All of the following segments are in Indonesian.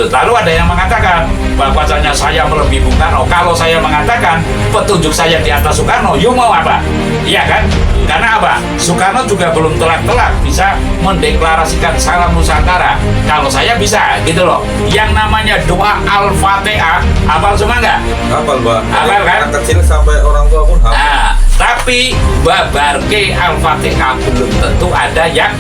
Lalu ada yang mengatakan bahwasanya saya melebihi Bung Karno. Kalau saya mengatakan petunjuk saya di atas Soekarno, you mau apa? Iya kan? Karena apa? Soekarno juga belum telak-telak bisa mendeklarasikan salam Nusantara. Kalau saya bisa, gitu loh. Yang namanya doa Al-Fatihah, hafal semua nggak? Hafal, Mbak. Hafal kan? Anak kecil sampai orang tua pun hafal. Nah, tapi babarke Al-Fatihah belum tentu ada yang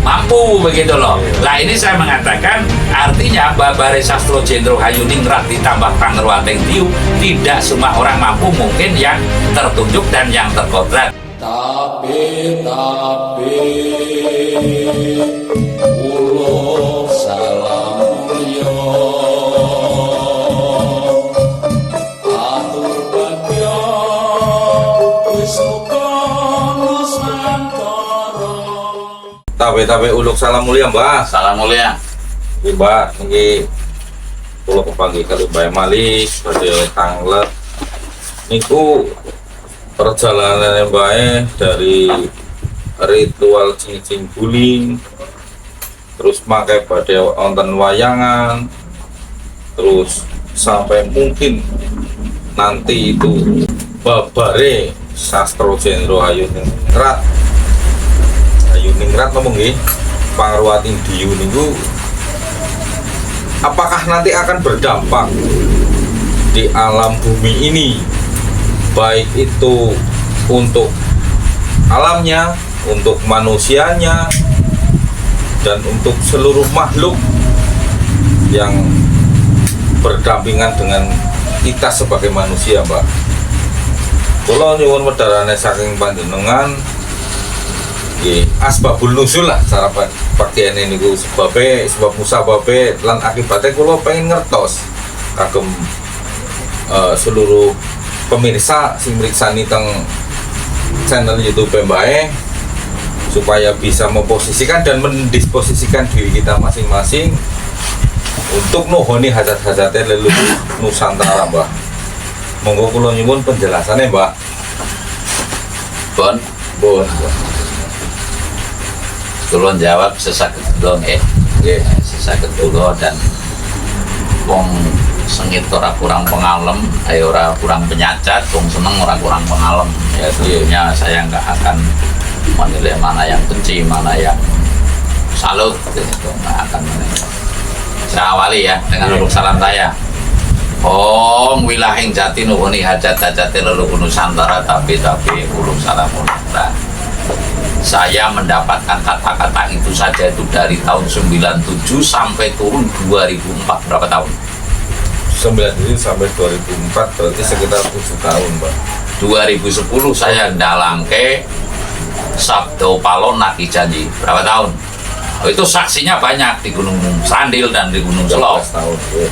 mampu, begitu loh. Nah, ini saya mengatakan artinya babare sastro jendro hayuningrat ditambah pangerwating tiu, tidak semua orang mampu, mungkin yang tertunjuk dan yang terkodrat. Tapi ulo salam mulya atur bagya wis Nusantara. Tabe uluk salam mulia, Mbak. Salam mulia. Iki, Mbak, iki kula kepanggi kali Mbak Mali badhe tanglet niku perjalanan Mbak dari ritual cincin guling, terus makai badhe wonten wayangan, terus sampai mungkin nanti itu babare sastro jendro Hayuningrat ngomong nggih Pangerwating Diyu niku apakah nanti akan berdampak di alam bumi ini, baik itu untuk alamnya, untuk manusianya, dan untuk seluruh makhluk yang berdampingan dengan kita sebagai manusia, Mbak. Kula nyuwun wedharane saking panjenengan nggih asbabul nuzul lah cara pakaiane niku sebab musababe lan akibate kula pengen ngertos kagem seluruh pemirsa sing mriksani teng channel YouTube Mbak supaya bisa memposisikan dan mendisposisikan diri kita masing-masing untuk nuhoni hajat-hajate leluhur Nusantara, Mbak. Monggo kula nyuwun penjelasannya, Mbak. Bon, kulon jawab sesaket kula nggih. Nggih, sesaket kula dan wong sengit ora kurang pengalem, ora kurang penyacat, wong seneng ora kurang pengalem. Ya tentunya saya nggak akan menilai mana yang benci, mana yang salut, gitu. Nggak akan menilai. Saya awali ya dengan uluk salam saya. Om wilahing jati nuhuni hajat-hajate leluhur Nusantara tapi uluk salam mulya. Saya mendapatkan kata-kata itu saja itu dari tahun 97 sampai turun 2004, berapa tahun? 97 sampai 2004 berarti sekitar 7 tahun, Mbak. 2010 saya ndalangke Sabdo Palon Naki Janji, berapa tahun? Oh, itu saksinya banyak di Gunung Sandil dan di Gunung Selok.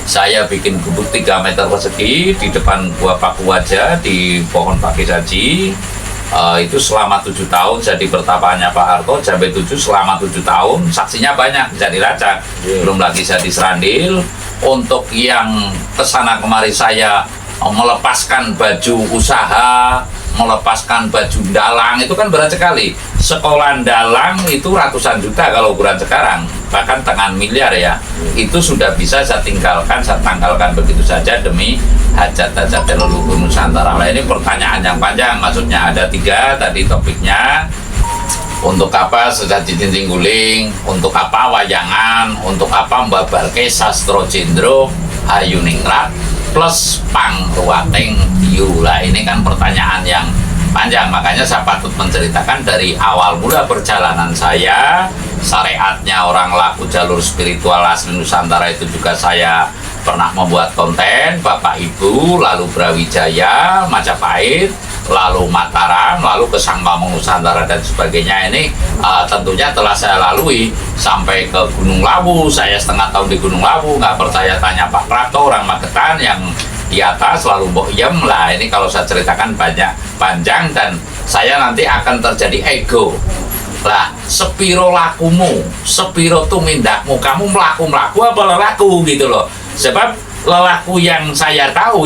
Saya bikin gubuk 3 meter persegi di depan Gua Paku Wajah di pohon Paki Janji. Itu selama 7 tahun jadi pertapaannya Pak Harto. Jambe 7 selama 7 tahun, saksinya banyak bisa dilacak. Belum lagi saya di Serandil. Untuk yang kesana kemari saya melepaskan baju usaha, melepaskan baju dalang, itu kan berat sekali. Sekolah dalang itu ratusan juta kalau ukuran sekarang, bahkan tangan miliar ya. Itu sudah bisa saya tanggalkan begitu saja demi hajat-hajat leluhur Nusantara. Nah, ini pertanyaan yang panjang, maksudnya ada 3 tadi topiknya. Untuk apa sesaji cincin guling, untuk apa wayangan, untuk apa mbabarke sastro jendro Hayuningrat plus Pangerwating Diyu. Lah ini kan pertanyaan yang panjang, makanya saya patut menceritakan dari awal mula perjalanan saya, syariatnya orang laku jalur spiritual asli Nusantara itu juga saya pernah membuat konten, Bapak Ibu, lalu Brawijaya, Majapahit, lalu Mataram, lalu ke Sangpamong Nusantara dan sebagainya. Ini tentunya telah saya lalui sampai ke Gunung Lawu. Saya setengah tahun di Gunung Lawu, nggak percaya tanya Pak Prato, orang Magetan yang di atas, lalu Mbok Yem. Lah ini kalau saya ceritakan banyak panjang dan saya nanti akan terjadi ego. Lah sepiro lakumu, sepiro tumindakmu, kamu melaku apa lelaku gitu loh. Sebab lelaku yang saya tahu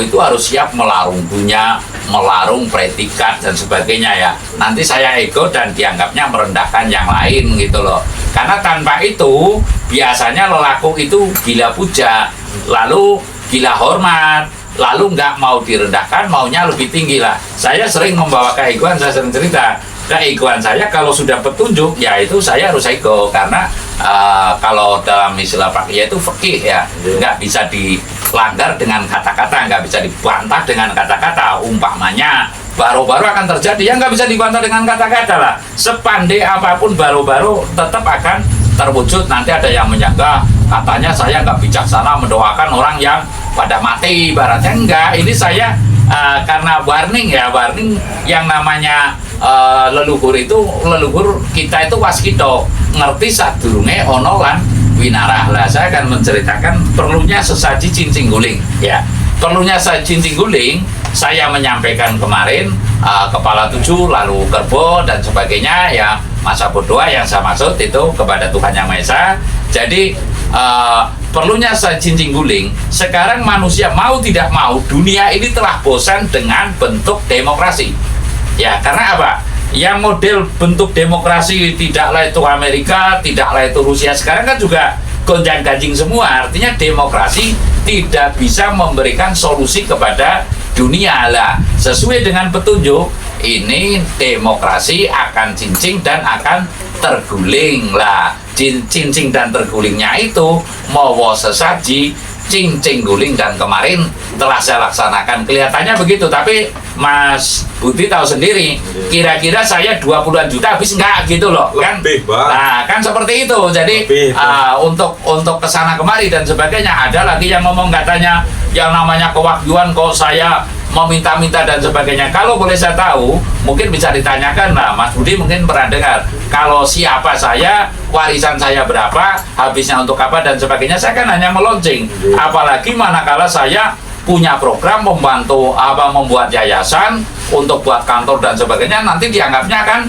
itu harus siap melarung dunia, melarung predikat dan sebagainya ya. Nanti saya ego dan dianggapnya merendahkan yang lain gitu loh. Karena tanpa itu biasanya lelaku itu gila puja, lalu gila hormat, lalu nggak mau direndahkan, maunya lebih tinggi lah. Saya sering membawa keegoan, saya sering cerita keegoan saya kalau sudah petunjuk ya itu saya harus ego karena kalau dalam istilah fakih itu fikih ya, nggak bisa dilanggar dengan kata-kata, nggak bisa dibantah dengan kata-kata. Umpamanya baru-baru akan terjadi, ya nggak bisa dibantah dengan kata-kata lah. Sepandai apapun baru-baru tetap akan terwujud. Nanti ada yang menyangka katanya saya nggak bijaksana mendoakan orang yang pada mati, ibaratnya enggak. Ini saya karena warning yang namanya leluhur itu, leluhur kita itu waskito ngerti sadurunge ono lan winarah. Lah saya akan menceritakan perlunya sesaji cincin guling ya. Perlunya sesaji cincin guling saya menyampaikan kemarin kepala 7 lalu kerbo dan sebagainya ya, masa berdoa yang saya maksud itu kepada Tuhan Yang Maha Esa. Jadi perlunya sesaji cincin guling. Sekarang manusia mau tidak mau, dunia ini telah bosan dengan bentuk demokrasi ya. Karena apa? Yang model bentuk demokrasi tidaklah itu Amerika, tidaklah itu Rusia, sekarang kan juga gonjang-ganjing semua. Artinya demokrasi tidak bisa memberikan solusi kepada dunia lah. Sesuai dengan petunjuk ini demokrasi akan cincing dan akan terguling lah. Cincing dan tergulingnya itu mawa sesaji cincing guling, dan kemarin telah saya laksanakan. Kelihatannya begitu, tapi Mas Budi tahu sendiri, kira-kira saya 20-an juta habis enggak gitu loh kan. Nah kan seperti itu. Jadi untuk kesana kemari dan sebagainya. Ada lagi yang ngomong katanya yang namanya kewahyuan kok saya meminta-minta dan sebagainya. Kalau boleh saya tahu, mungkin bisa ditanyakan lah, Mas Budi mungkin pernah dengar. Kalau siapa saya, warisan saya berapa, habisnya untuk apa dan sebagainya. Saya kan hanya melonceng. Apalagi manakala saya punya program membantu membuat yayasan untuk buat kantor dan sebagainya, nanti dianggapnya akan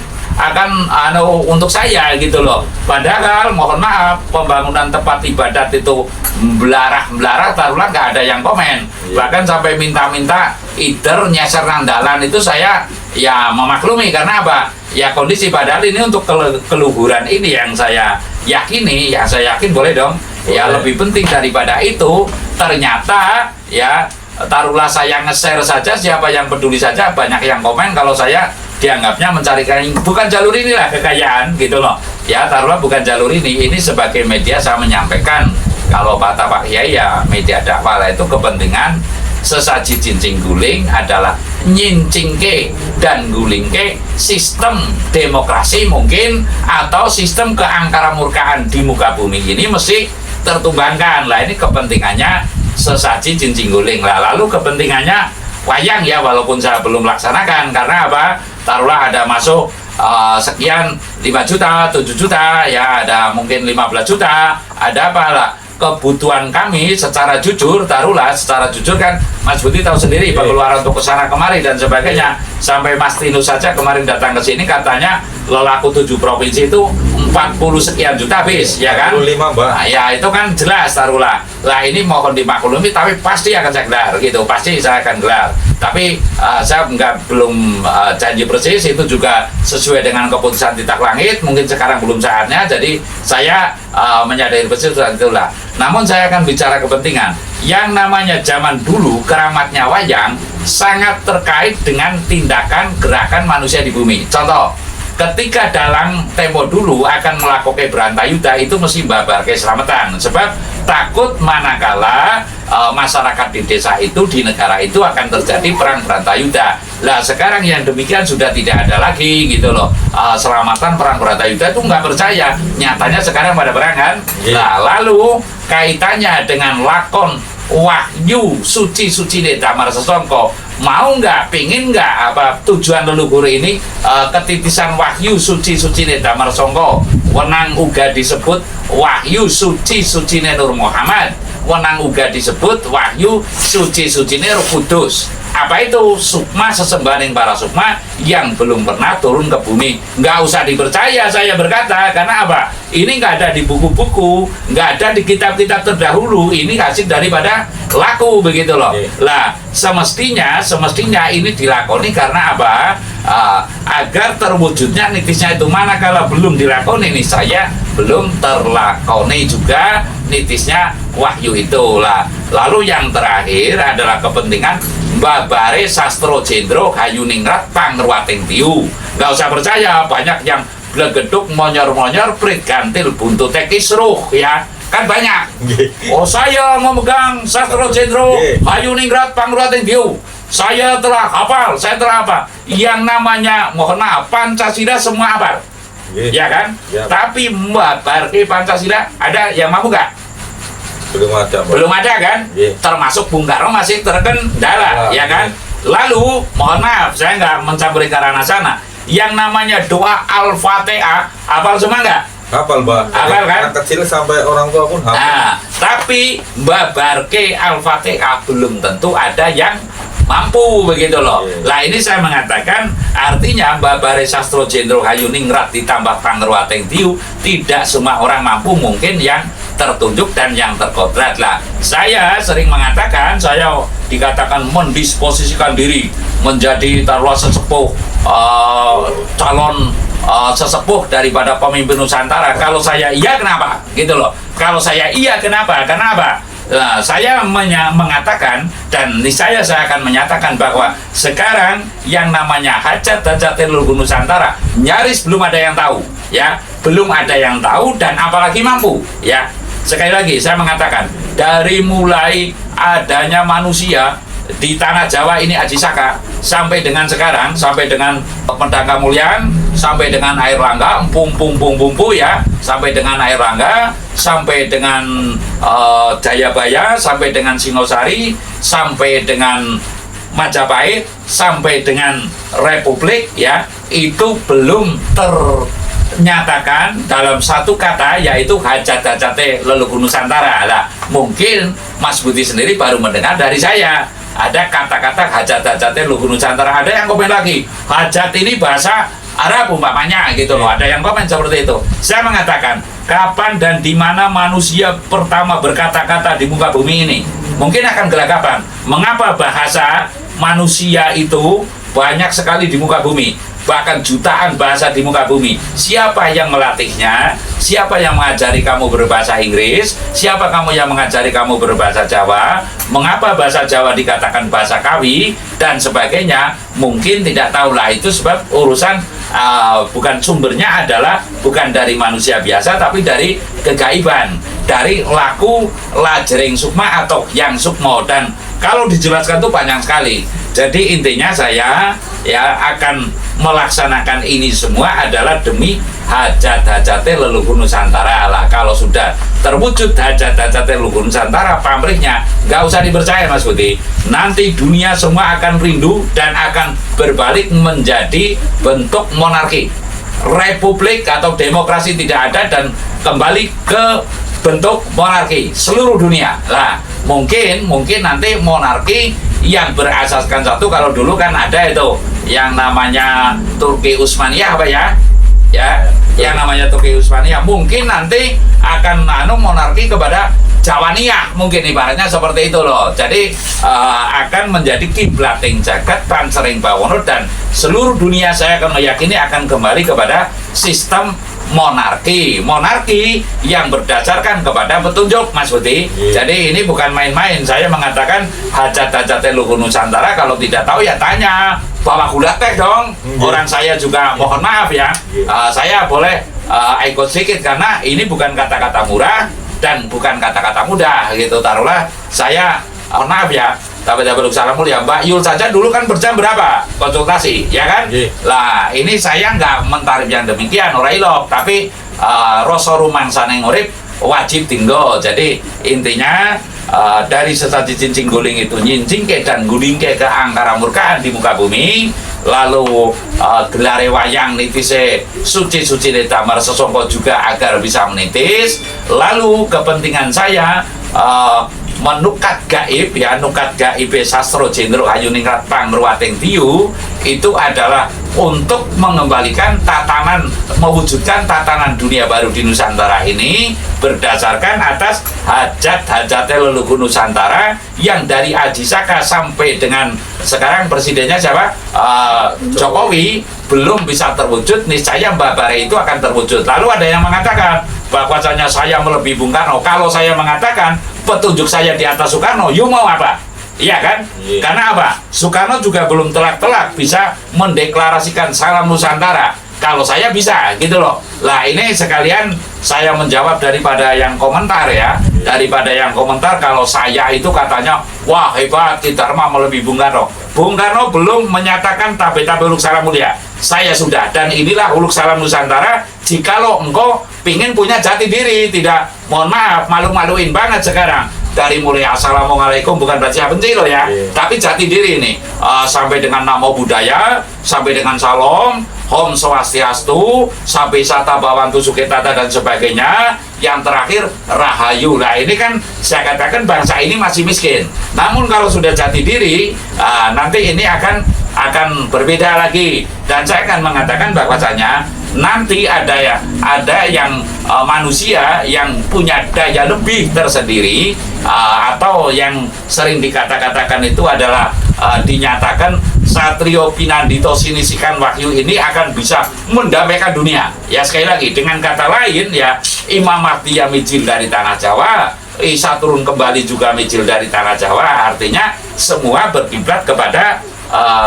untuk saya gitu loh. Padahal mohon maaf, pembangunan tempat ibadat itu belarah taruhlah nggak ada yang komen. Bahkan sampai minta-minta either nyeser nandalan itu saya ya memaklumi. Karena apa? Ya kondisi, padahal ini untuk keluhuran ini yang saya yakini, yang saya yakin boleh dong. Ya lebih penting daripada itu, ternyata ya taruhlah saya nge-share saja, siapa yang peduli saja, banyak yang komen kalau saya dianggapnya mencari bukan jalur inilah kekayaan gitu loh ya. Taruhlah bukan jalur ini sebagai media saya menyampaikan kalau kata Pak Kiai ya media dakwah itu kepentingan sesaji cincin guling adalah nyincingke dan gulingke sistem demokrasi mungkin, atau sistem keangkara murkaan di muka bumi ini mesti tertumbangkan lah. Ini kepentingannya sesaji cincin guling lah. Lalu kepentingannya wayang ya, walaupun saya belum laksanakan. Karena apa? Taruhlah ada masuk sekian 5 juta, 7 juta ya, ada mungkin 15 juta, ada apa lah. Kebutuhan kami secara jujur, taruhlah secara jujur kan Mas Budi tahu sendiri pengeluaran untuk kesana kemari dan sebagainya. Sampai Mas Tino saja kemarin datang ke sini katanya lelaku 7 provinsi itu 40 sekian juta habis ya kan. 45 Mbak. Nah, ya itu kan jelas taruhlah. Lah ini mohon dimaklumi, tapi pasti akan saya gelar gitu, pasti saya akan gelar. Tapi saya belum janji persis, itu juga sesuai dengan keputusan titak langit. Mungkin sekarang belum saatnya, jadi saya menyadari persis itulah. Namun saya akan bicara kepentingan. Yang namanya zaman dulu keramatnya wayang sangat terkait dengan tindakan gerakan manusia di bumi. Contoh, ketika dalang tempo dulu akan melakukan berantayuda itu mesti babar keselamatan, sebab takut manakala masyarakat di desa itu, di negara itu akan terjadi perang berantayuda. Lah sekarang yang demikian sudah tidak ada lagi gitu loh. Selamatan perang berantayuda itu nggak percaya, nyatanya sekarang pada perang kan. Nah lalu kaitannya dengan lakon wahyu suci Damar Sesongko, mau nggak, pingin nggak tujuan leluhur ini ketitisan wahyu suci Damar Sesongko, wenang uga disebut wahyu suci Nur Muhammad, wenang uga disebut wahyu suci Roh Kudus. Apa itu? Sukma sesembahan para sukma yang belum pernah turun ke bumi. Nggak usah dipercaya, saya berkata. Karena apa? Ini nggak ada di buku-buku, nggak ada di kitab-kitab terdahulu. Ini hasil daripada laku, begitu loh. Lah, semestinya ini dilakoni karena apa? Agar terwujudnya nitisnya itu. Mana kalau belum dilakoni nih, saya belum terlakoni juga nitisnya wahyu itulah. Lalu yang terakhir adalah kepentingan babare sastro jendro Hayuningrat Pangruating Tiu. Nggak usah percaya, banyak yang blegeduk monyor-monyor prit gantil buntut kisruh ya. Kan banyak. Oh, saya memegang sastro jendro Hayuningrat Pangruating Tiu. Saya telah hafal, saya telah apa? Yang namanya, mohon maaf, Pancasila semua hafal. Ya kan? Tapi membabarke Pancasila ada yang mampu nggak? Belum ada, Pak. Belum ada kan? Termasuk Bung Karno masih terkendala, ya kan? Lalu, mohon maaf, saya nggak mencampuri ke ranah sana. Yang namanya doa Al-Fatihah, hafal semua nggak? Hafal, Mbak. Hafal kan? Anak kecil sampai orang tua pun hafal. Nah, tapi babarke Al-Fatihah belum tentu ada yang mampu, begitu loh. Lah ini saya mengatakan artinya babare sastro jendro Hayuningrat ditambah Pangruating Tiu, tidak semua orang mampu, mungkin yang tertunjuk dan yang terkodrat lah. Saya sering mengatakan, saya dikatakan mendisposisikan diri menjadi taruhlah sesepuh calon sesepuh daripada pemimpin Nusantara. Kalau saya iya, kenapa? Gitu loh. Kalau saya iya, kenapa? Karena apa? Nah, saya mengatakan dan saya akan menyatakan bahwa sekarang yang namanya hajat Leluhur Nusantara nyaris belum ada yang tahu, ya, belum ada yang tahu dan apalagi mampu, ya. Sekali lagi saya mengatakan dari mulai adanya manusia di tanah Jawa ini Aji Saka sampai dengan sekarang, sampai dengan Pedang Kamulyan, sampai dengan Air Langga, pumpu ya, sampai dengan Air Langga, sampai dengan Jayabaya, sampai dengan Singosari, sampai dengan Majapahit, sampai dengan Republik, ya, itu belum ternyatakan dalam satu kata, yaitu hajat-hajate Leluhur Nusantara. Lah, mungkin Mas Budi sendiri baru mendengar dari saya. Ada kata-kata hajat-hajatnya Leluhur Nusantara. Ada yang komen lagi, hajat ini bahasa Arab umpamanya, gitu loh. Ada yang komen seperti itu. Saya mengatakan, kapan dan di mana manusia pertama berkata-kata di muka bumi ini? Mungkin akan gelagapan. Mengapa bahasa manusia itu banyak sekali di muka bumi? Bahkan jutaan bahasa di muka bumi. Siapa yang melatihnya? Siapa yang mengajari kamu berbahasa Inggris? Siapa kamu yang mengajari kamu berbahasa Jawa? Mengapa bahasa Jawa dikatakan bahasa Kawi dan sebagainya? Mungkin tidak tahulah, itu sebab urusan bukan sumbernya adalah bukan dari manusia biasa, tapi dari kegaiban, dari laku lajering sukma atau yang sukmo. Dan kalau dijelaskan itu panjang sekali. Jadi intinya saya akan melaksanakan ini semua adalah demi hajat-hajate Leluhur Nusantara lah. Kalau sudah terwujud hajat-hajate Leluhur Nusantara, pamrihnya nggak usah dipercaya Mas Budi. Nanti dunia semua akan rindu dan akan berbalik menjadi bentuk monarki. Republik atau demokrasi tidak ada dan kembali ke bentuk monarki seluruh dunia. Lah, mungkin nanti monarki yang berasaskan satu, kalau dulu kan ada itu yang namanya Turki Utsmaniyah apa ya? Yang namanya Turki Utsmaniyah, mungkin nanti akan monarki kepada Jawaniyah, mungkin ibaratnya seperti itu loh. Jadi akan menjadi kiblating jagat pansering bawono dan seluruh dunia saya akan meyakini akan kembali kepada sistem monarki yang berdasarkan kepada petunjuk Mas Budi. Jadi ini bukan main-main. Saya mengatakan hajat-hajat Leluhur Nusantara, kalau tidak tahu ya tanya, bawa gula teh dong. Orang saya juga mohon maaf ya, saya boleh ikut sedikit karena ini bukan kata-kata murah dan bukan kata-kata mudah gitu. Taruhlah saya mohon maaf ya, tapi salam mulia, Mbak Yul saja dulu kan berjam berapa konsultasi, ya kan? Lah ini saya nggak mentarif yang demikian, ora ilok, tapi rasa rumangsaning urip wajib tinggal. Jadi intinya dari sesaji cincin guling itu nyincingke dan gulingke ke angkara murkaan di muka bumi. Lalu gelare wayang nitise suci-suci damar sesongko juga agar bisa menitis. Lalu kepentingan saya menukat gaib ya, nukat gaib Sastro Jendro Hayuningrat Pangruwating Diyu itu adalah untuk mengembalikan tatanan, mewujudkan tatanan dunia baru di Nusantara ini berdasarkan atas hajat-hajat leluhur Nusantara yang dari Aji Saka sampai dengan sekarang presidennya siapa? Jokowi belum bisa terwujud, niscaya Mbak Bare itu akan terwujud. Lalu ada yang mengatakan bahwasanya saya melebihi Bung Karno. Kalau saya mengatakan petunjuk saya di atas Soekarno, you mau apa? Iya kan? Iya. Karena apa? Soekarno juga belum telak-telak bisa mendeklarasikan salam Nusantara. Kalau saya bisa, gitu loh. Lah ini sekalian saya menjawab daripada yang komentar ya. Daripada yang komentar kalau saya itu katanya, wah hebat, Ki Dharma melebihi Bung Karno. Bung Karno belum menyatakan tabe-tabe Huluk Salam Mulia. Saya sudah, dan inilah Huluk Salam Nusantara. Jikalau engkau pingin punya jati diri, tidak, mohon maaf, malu-maluin banget sekarang. Dari mulai assalamualaikum bukan berarti benci loh ya, tapi jati diri ini sampai dengan namo budaya, sampai dengan salam, Om Swastiastu, sampai Sata Bawantu Suketata dan sebagainya. Yang terakhir Rahayu. Nah ini kan saya katakan bangsa ini masih miskin. Namun kalau sudah jati diri, nanti ini akan berbeda lagi. Dan saya akan mengatakan bahwasanya nanti ada yang manusia yang punya daya lebih tersendiri, atau yang sering dikatakan itu adalah dinyatakan Satrio Pinandito Sinisikan Wahyu ini akan bisa mendamaikan dunia. Ya sekali lagi dengan kata lain ya, Imam Mahdi yang mijil dari tanah Jawa, Isa turun kembali juga mijil dari tanah Jawa. Artinya semua berkiblat kepada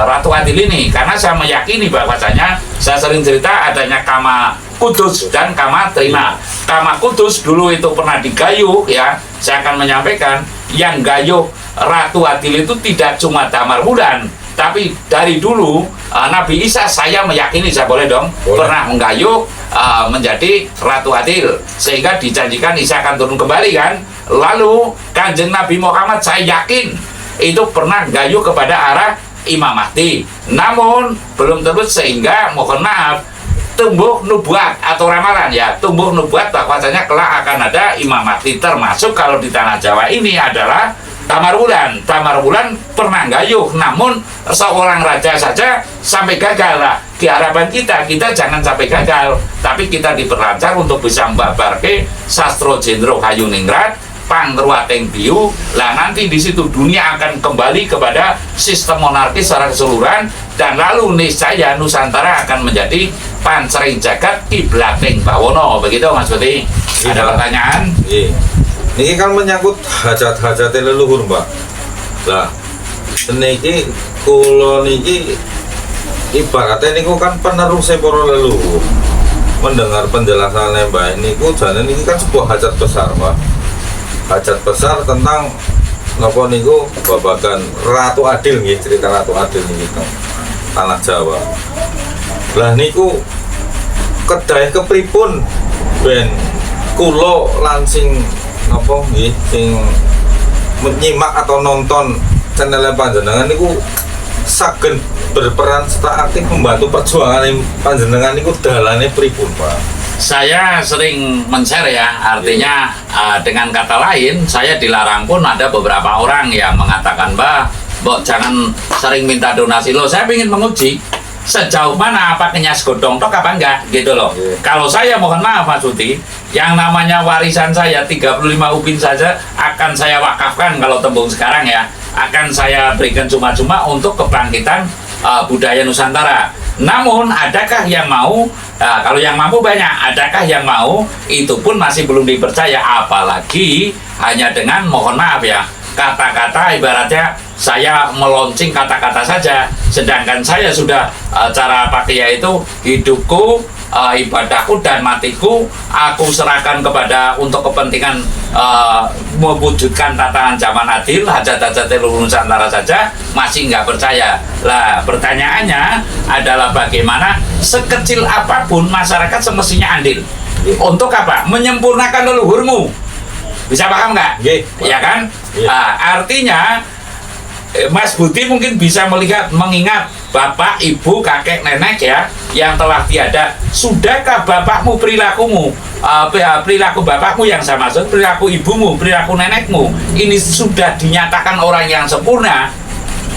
Ratu Adil ini, karena saya meyakini bahwasanya saya sering cerita adanya Kama Kudus dan Kama Trina. Kama Kudus dulu itu pernah digayuh ya, saya akan menyampaikan yang gayuh Ratu Adil itu tidak cuma Damar Wulan, tapi dari dulu Nabi Isa saya meyakini, saya boleh dong, pernah menggayuh menjadi Ratu Adil, sehingga dijanjikan Isa akan turun kembali kan. Lalu Kanjeng Nabi Muhammad saya yakin itu pernah gayuh kepada arah Imam Mahdi, namun belum terus, sehingga mohon maaf tumbuh nubuat atau ramalan ya, tumbuh nubuat bahwasanya kelak akan ada Imam Mahdi, termasuk kalau di tanah Jawa ini adalah Damar Wulan. Damar Wulan pernah gayuh, namun seorang raja saja sampai gagal. Lah harapan kita jangan sampai gagal, tapi kita diperlancar untuk bisa membabarke Sastro Jendro Hayuningrat Pangruwating Diyu. Lah nanti di situ dunia akan kembali kepada sistem monarki secara keseluruhan, dan lalu niscaya Nusantara akan menjadi pancering jagat kiblating bawono. Begitu Mas Budi. Ada pertanyaan? Iya. Ini kan menyangkut hajat-hajat leluhur, Mbak. Lah, niki kula niki ibaratnya niku kan penerus para leluhur. Mendengar penjelasannya Mbak niku jane niki kan sebuah hajat besar, Mbak. Hajat besar tentang napa niku babagan Ratu Adil nggih, cerita Ratu Adil niki tanah Jawa. Lah niku kedah kepripun ben kula lansing napa nggih sing menyimak atau nonton channel panjenengan niku saged berperan serta aktif membantu perjuangan panjenengan niku dalane pripun, Pak? Saya sering men-share ya, artinya dengan kata lain saya dilarang pun ada beberapa orang yang mengatakan, Mbak jangan sering minta donasi loh, saya ingin menguji sejauh mana apa kenyas godong tok apa enggak gitu loh. Kalau saya mohon maaf Mas Uti, yang namanya warisan saya 35 ubin saja akan saya wakafkan kalau tembung sekarang ya, akan saya berikan cuma-cuma untuk kebangkitan budaya Nusantara. Namun adakah yang mau, kalau yang mampu banyak, adakah yang mau, itu pun masih belum dipercaya, apalagi hanya dengan mohon maaf ya, kata-kata ibaratnya saya meluncing kata-kata saja, sedangkan saya sudah cara pakai yaitu hidupku, ibadahku dan matiku aku serahkan kepada untuk kepentingan mewujudkan tatanan zaman adil, hajat-hajat leluhur Nusantara saja masih nggak percaya. Lah pertanyaannya adalah bagaimana sekecil apapun masyarakat semestinya andil. Untuk apa? Menyempurnakan leluhurmu. Bisa paham nggak? Ya kan? Artinya Mas Budi mungkin bisa mengingat bapak, ibu, kakek, nenek ya yang telah tiada. Sudahkah bapakmu perilakumu, perilaku bapakmu yang saya maksud, perilaku ibumu, perilaku nenekmu ini sudah dinyatakan orang yang sempurna?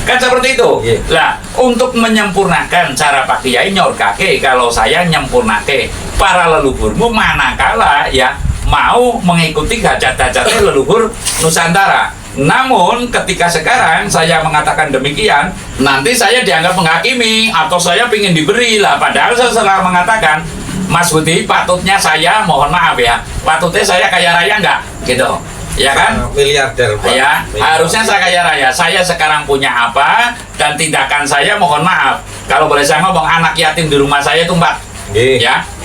Kan seperti itu. Lah, untuk menyempurnakan cara Pak Kiai nyor kakek, kalau saya nyempurnake para leluhurmu manakala ya mau mengikuti hajat-hajatnya leluhur Nusantara. Namun ketika sekarang saya mengatakan demikian, nanti saya dianggap menghakimi atau saya ingin diberi lah. Padahal saya selalu mengatakan, Mas Budi, patutnya saya, mohon maaf ya, patutnya saya kaya raya enggak? Gitu, ya kan? Miliarder, Pak. Ya, harusnya saya kaya raya. Saya sekarang punya apa dan tindakan saya, mohon maaf, kalau boleh saya ngomong, anak yatim di rumah saya itu 4,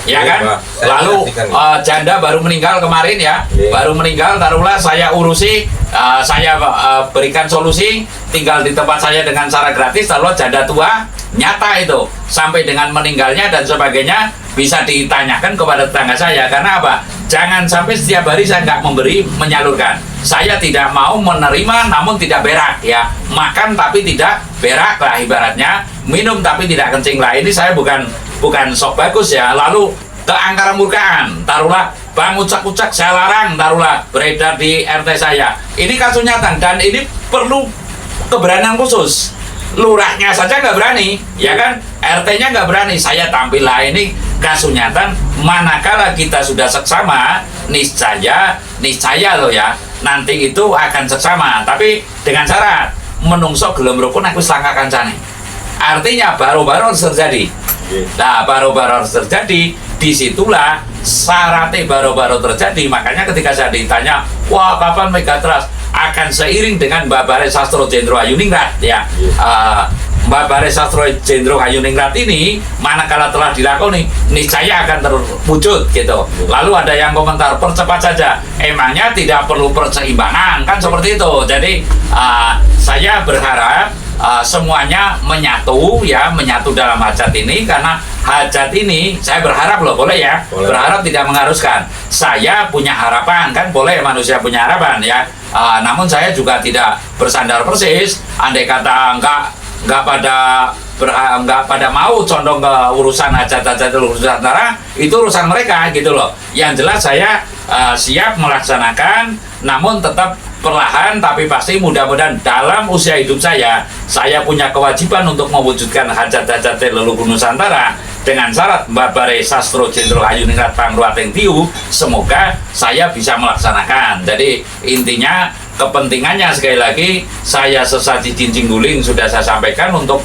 ya kan? Lalu janda baru meninggal kemarin ya, baru meninggal, taruhlah saya urusi, saya berikan solusi, tinggal di tempat saya dengan cara gratis. Lalu janda tua nyata itu sampai dengan meninggalnya dan sebagainya bisa ditanyakan kepada tetangga saya. Karena apa? Jangan sampai setiap hari saya nggak memberi, menyalurkan. Saya tidak mau menerima namun tidak berak ya, makan tapi tidak berak lah ibaratnya, minum tapi tidak kencing lah. Ini saya bukan sok bagus ya. Lalu keangkaran murkaan, taruhlah bang ucak-ucak saya larang, taruhlah beredar di RT saya. Ini kasus nyata dan ini perlu keberanian khusus. Lurahnya saja nggak berani, ya kan? RT-nya nggak berani. Saya tampil lah ini kasus nyata. Manakala kita sudah seksama, niscaya loh ya, nanti itu akan seksama. Tapi dengan syarat menungso gelem rukun aku sangka kancane. Artinya baru-baru harus terjadi. Nah, baru-baru harus terjadi, disitulah syaratnya baru-baru terjadi. Makanya ketika saya ditanya, wah kapan Megatrust, akan seiring dengan Mbak Bare Sastro Jendro Ayuningrat ya. Mbak Bare Sastro Jendro Ayuningrat ini manakala telah dilakoni, niscaya akan terwujud gitu. Lalu ada yang komentar, percepat saja, emangnya tidak perlu perseimbangan, kan seperti itu. Jadi saya berharap semuanya menyatu ya, menyatu dalam hajat ini. Karena hajat ini saya berharap loh, boleh ya, berharap tidak mengharuskan. Saya punya harapan, kan boleh manusia punya harapan ya. Namun saya juga tidak bersandar persis. Andai kata nggak pada mau condong ke urusan hajat-hajat Nusantara, itu urusan mereka gitu loh. Yang jelas saya siap melaksanakan, namun tetap perlahan tapi pasti. Mudah-mudahan dalam usia hidup saya punya kewajiban untuk mewujudkan hajat-hajat leluhur Nusantara dengan syarat Mbak Bare Sastro Jendro Ayuningrat Pangruateng Tiu. Semoga saya bisa melaksanakan. Jadi intinya kepentingannya sekali lagi, saya sesaji cincin guling sudah saya sampaikan untuk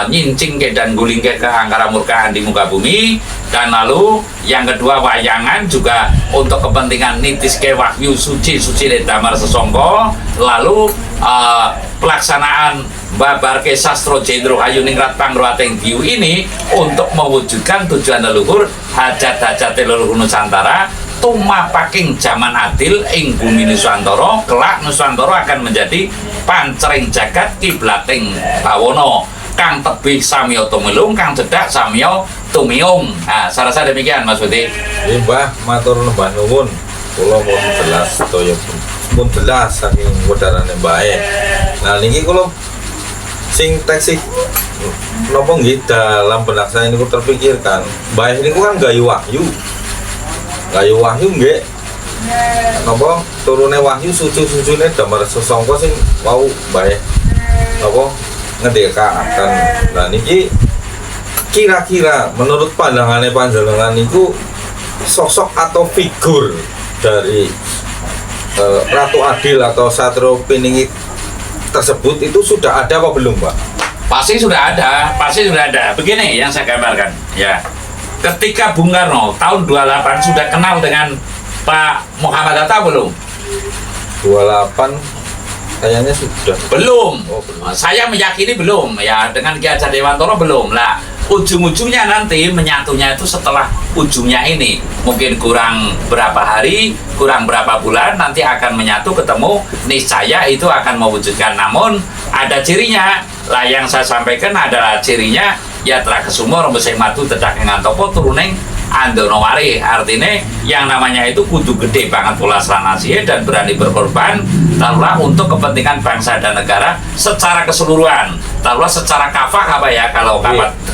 nyincing ke dan guling ke angkara murkaan di muka bumi. Dan lalu yang kedua wayangan juga untuk kepentingan nitis ke wahyu suci damar sesongko. Lalu pelaksanaan Babarke Sastro Jendro Ayuningrat Pangruateng Tiu ini untuk mewujudkan tujuan leluhur hajat-hajat leluhur Nusantara tumapaking zaman adil ing bumi Nusantara. Kelak Nusantara akan menjadi pancering jagat kiblating bawono, kang tebih samya tumilung, kang cedhak samya tumiung. Nah, saya rasa demikian Mas Budi. Nggih Mbah, matur nuwun nuwun. Kula pun jelas toya pun jelas saking wedarane bae. Nah niki kula sing teksih napa nggih dalam benak saya niku terpikirkan, bae niku kan gayu wahyu. Gayu wahyu nggih. Napa turune wahyu suci-sucine damar sesangka sing wau bae. Napa ngedekakaken. Nah niki kira-kira menurut pandangannya panjenengan niku sosok atau figur dari Ratu Adil atau Satrio Piningit tersebut itu sudah ada apa belum, Pak? Pasti sudah ada, pasti sudah ada. Begini yang saya gambarkan ya. Ketika Bung Karno tahun 28 sudah kenal dengan Pak Muhammad Hatta belum? 28 kayaknya sudah. Belum. Oh, belum. Saya meyakini belum ya, dengan Ki Hajar Dewantara belum lah. Ujung-ujungnya nanti menyatunya itu setelah ujungnya ini, mungkin kurang berapa hari, kurang berapa bulan nanti akan menyatu, ketemu, niscaya itu akan mewujudkan. Namun ada cirinya lah, yang saya sampaikan adalah cirinya ya terak kesumur mesih matu tedak ngantopo turuneng andono wari, artinya yang namanya itu kudu gede banget pula selanasinya dan berani berkorban taruhlah untuk kepentingan bangsa dan negara secara keseluruhan, taruhlah secara kafah apa ya kalau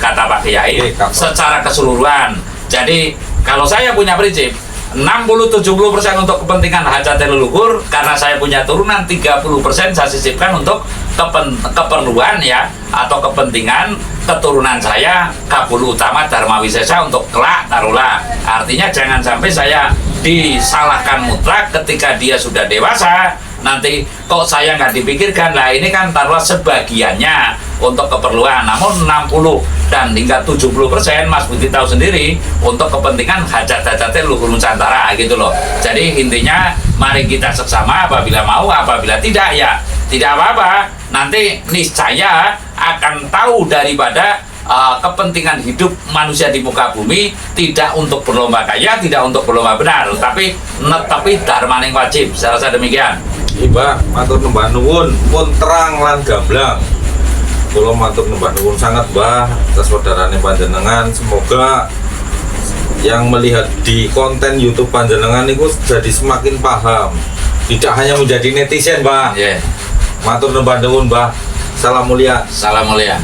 kata Pak Kiai, secara keseluruhan. Jadi kalau saya punya prinsip 60-70% untuk kepentingan hajat leluhur, karena saya punya turunan 30% saya sisipkan untuk keperluan ya atau kepentingan keturunan saya, kabul utama Dharma Wisesa untuk kelak taruhlah. Artinya jangan sampai saya disalahkan mutlak ketika dia sudah dewasa, nanti kok saya nggak dipikirkan. Lah ini kan taruhlah sebagiannya untuk keperluan, namun 60 dan hingga 70% Mas Budi tahu sendiri untuk kepentingan hajat-hajatnya luhur Nusantara gitu loh. Jadi intinya mari kita seksama, apabila mau, apabila tidak ya tidak apa-apa. Nanti niscaya akan tahu daripada kepentingan hidup manusia di muka bumi tidak untuk berlomba kaya, tidak untuk berlomba benar, tapi netepi dharma yang wajib. Saya rasa demikian. Iba matur nembah nuwun pun terang lan gamblang. Kula matur nembah nuwun sangat Mbah atas saudarane panjenengan. Semoga yang melihat di konten YouTube panjenengan itu jadi semakin paham, tidak hanya menjadi netizen Mbah. Yeah. Matur nembah nuwun Mbah. Salam mulia. Salam mulia.